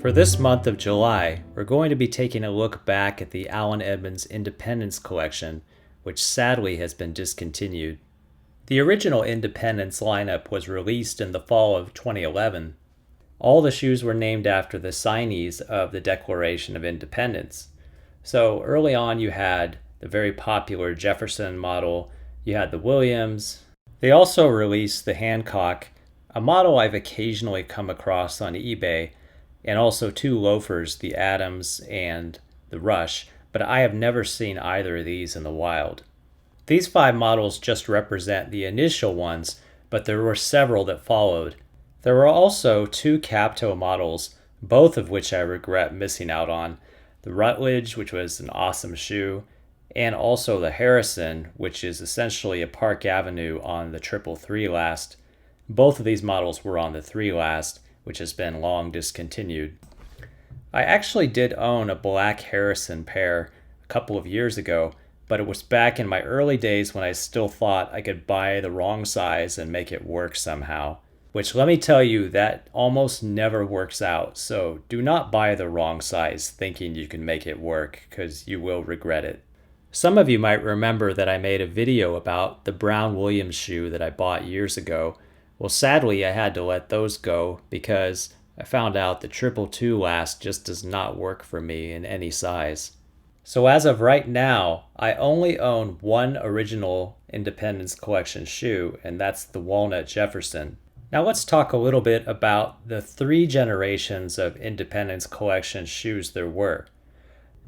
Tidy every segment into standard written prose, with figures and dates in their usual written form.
For this month of July, we're going to be taking a look back at the Allen Edmonds Independence collection, which sadly has been discontinued. The original Independence lineup was released in the fall of 2011. All the shoes were named after the signees of the Declaration of Independence. So early on you had the very popular Jefferson model, you had the Williams. They also released the Hancock, a model I've occasionally come across on eBay, and also two loafers, the Adams and the Rush, but I have never seen either of these in the wild. These 5 models just represent the initial ones, but there were several that followed. There were also 2 Capto models, both of which I regret missing out on. The Rutledge, which was an awesome shoe, and also the Harrison, which is essentially a Park Avenue on the 333 last. Both of these models were on the 3 last, which has been long discontinued. I actually did own a black Harrison pair a couple of years ago, but it was back in my early days when I still thought I could buy the wrong size and make it work somehow. Which, let me tell you, that almost never works out, so do not buy the wrong size thinking you can make it work, because you will regret it. Some of you might remember that I made a video about the Brown Williams shoe that I bought years ago. Well, sadly, I had to let those go because I found out the 222 last just does not work for me in any size. So as of right now, I only own one original Independence Collection shoe, and that's the Walnut Jefferson. Now let's talk a little bit about the 3 generations of Independence Collection shoes there were.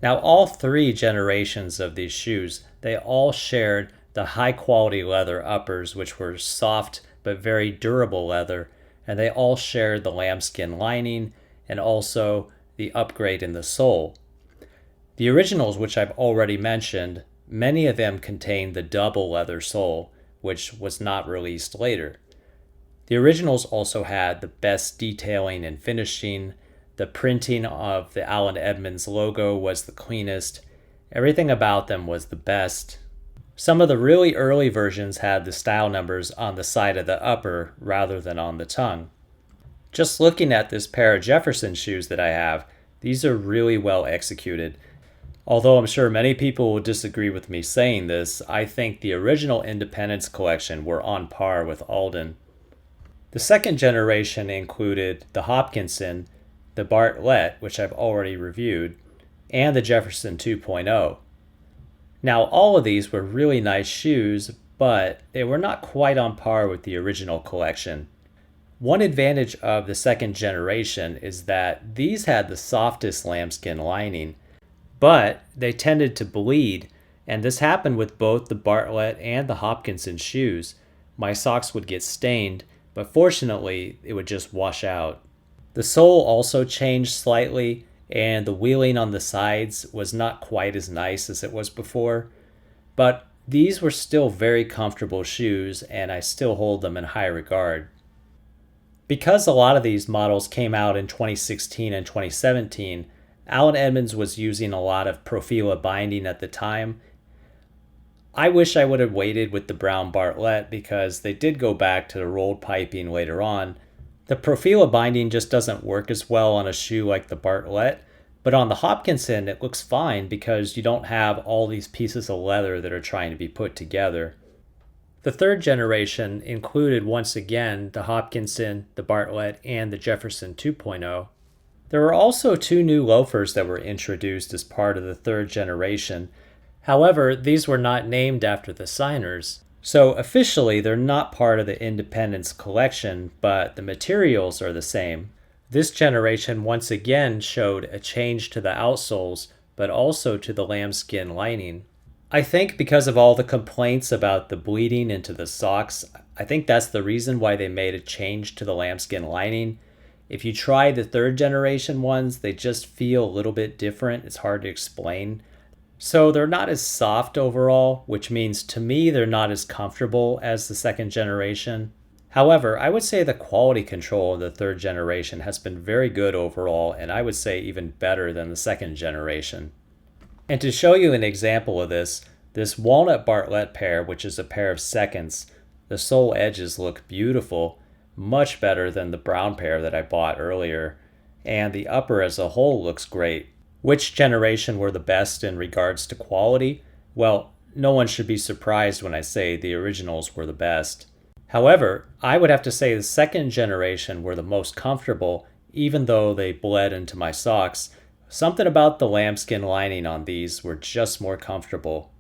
Now all 3 generations of these shoes, they all shared the high quality leather uppers, which were soft but very durable leather, and they all shared the lambskin lining and also the upgrade in the sole. The originals, which I've already mentioned, many of them contained the double leather sole, which was not released later. The originals also had the best detailing and finishing. The printing of the Allen Edmonds logo was the cleanest. Everything about them was the best. Some of the really early versions had the style numbers on the side of the upper rather than on the tongue. Just looking at this pair of Jefferson shoes that I have, these are really well executed. Although I'm sure many people will disagree with me saying this, I think the original Independence collection were on par with Alden. The second generation included the Hopkinson, the Bartlett, which I've already reviewed, and the Jefferson 2.0. Now, all of these were really nice shoes, but they were not quite on par with the original collection. One advantage of the second generation is that these had the softest lambskin lining, but they tended to bleed, and this happened with both the Bartlett and the Hopkinson shoes. My socks would get stained, but fortunately, it would just wash out. The sole also changed slightly, and the wheeling on the sides was not quite as nice as it was before, but these were still very comfortable shoes, and I still hold them in high regard. Because a lot of these models came out in 2016 and 2017, Allen Edmonds was using a lot of Profila binding at the time. I wish I would have waited with the brown Bartlett because they did go back to the rolled piping later on. The Profila binding just doesn't work as well on a shoe like the Bartlett, but on the Hopkinson it looks fine because you don't have all these pieces of leather that are trying to be put together. The third generation included once again the Hopkinson, the Bartlett, and the Jefferson 2.0. There were also 2 new loafers that were introduced as part of the third generation. However, these were not named after the signers. So officially, they're not part of the Independence collection, but the materials are the same. This generation once again showed a change to the outsoles, but also to the lambskin lining. I think because of all the complaints about the bleeding into the socks, I think that's the reason why they made a change to the lambskin lining. If you try the third generation ones, they just feel a little bit different. It's hard to explain. So they're not as soft overall, which means to me they're not as comfortable as the second generation. However, I would say the quality control of the third generation has been very good overall, and I would say even better than the second generation. And to show you an example of this Walnut Bartlett pair, which is a pair of seconds, the sole edges look beautiful, much better than the brown pair that I bought earlier. and the upper as a whole looks great. Which generation were the best in regards to quality? Well, no one should be surprised when I say the originals were the best. However, I would have to say the second generation were the most comfortable, even though they bled into my socks. Something about the lambskin lining on these were just more comfortable.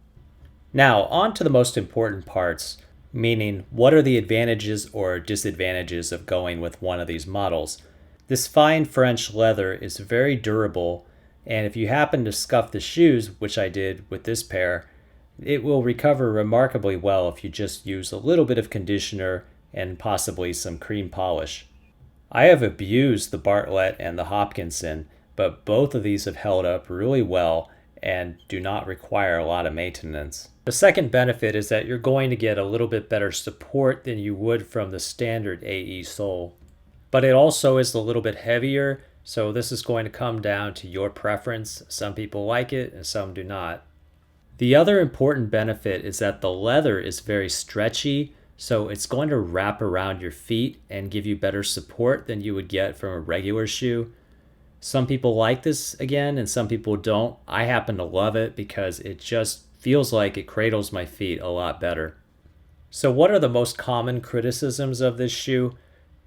Now, on to the most important parts, meaning what are the advantages or disadvantages of going with one of these models. This fine French leather is very durable, and if you happen to scuff the shoes, which I did with this pair, it will recover remarkably well if you just use a little bit of conditioner and possibly some cream polish. I have abused the Bartlett and the Hopkinson, but both of these have held up really well and do not require a lot of maintenance. The second benefit is that you're going to get a little bit better support than you would from the standard AE sole. But it also is a little bit heavier, so this is going to come down to your preference. Some people like it and some do not. The other important benefit is that the leather is very stretchy, so it's going to wrap around your feet and give you better support than you would get from a regular shoe. Some people like this again, and some people don't. I happen to love it because it just feels like it cradles my feet a lot better. So what are the most common criticisms of this shoe?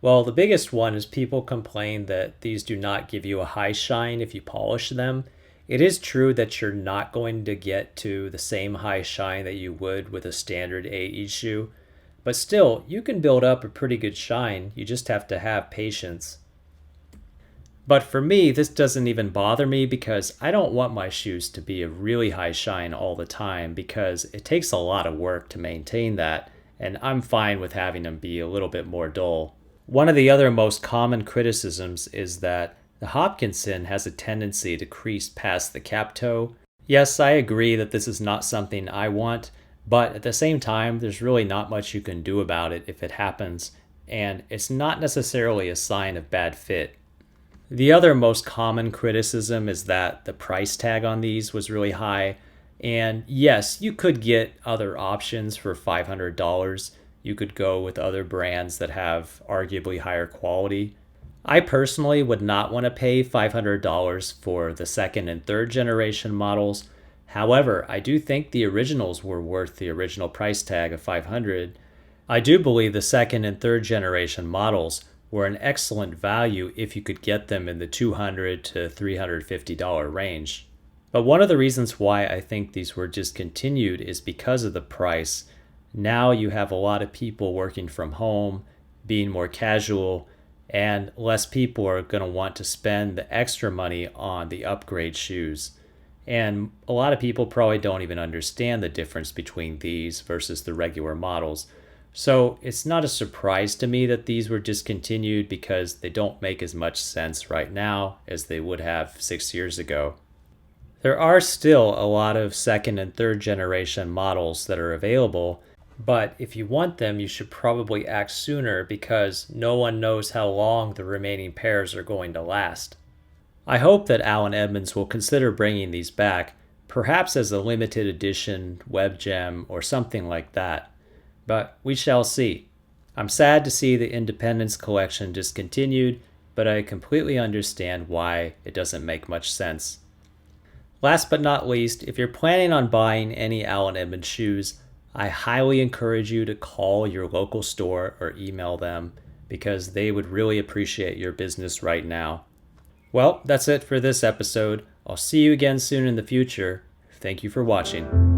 Well, the biggest one is people complain that these do not give you a high shine if you polish them. It is true that you're not going to get to the same high shine that you would with a standard AE shoe, but still, you can build up a pretty good shine. You just have to have patience. But for me, this doesn't even bother me because I don't want my shoes to be a really high shine all the time because it takes a lot of work to maintain that, and I'm fine with having them be a little bit more dull. One of the other most common criticisms is that the Hopkinson has a tendency to crease past the cap toe. Yes, I agree that this is not something I want, but at the same time, there's really not much you can do about it if it happens, and it's not necessarily a sign of bad fit. The other most common criticism is that the price tag on these was really high, and yes, you could get other options for $500. You could go with other brands that have arguably higher quality. I personally would not want to pay $500 for the second and third generation models. However, I do think the originals were worth the original price tag of $500. I do believe the second and third generation models were an excellent value if you could get them in the $200 to $350 range. But one of the reasons why I think these were discontinued is because of the price. Now you have a lot of people working from home, being more casual, and less people are going to want to spend the extra money on the upgrade shoes. And a lot of people probably don't even understand the difference between these versus the regular models. So it's not a surprise to me that these were discontinued because they don't make as much sense right now as they would have 6 years ago. There are still a lot of second and third generation models that are available, but if you want them, you should probably act sooner because no one knows how long the remaining pairs are going to last. I hope that Allen Edmonds will consider bringing these back, perhaps as a limited edition web gem or something like that. But we shall see. I'm sad to see the Independence collection discontinued, but I completely understand why it doesn't make much sense. Last but not least, if you're planning on buying any Allen Edmonds shoes, I highly encourage you to call your local store or email them because they would really appreciate your business right now. Well, that's it for this episode. I'll see you again soon in the future. Thank you for watching.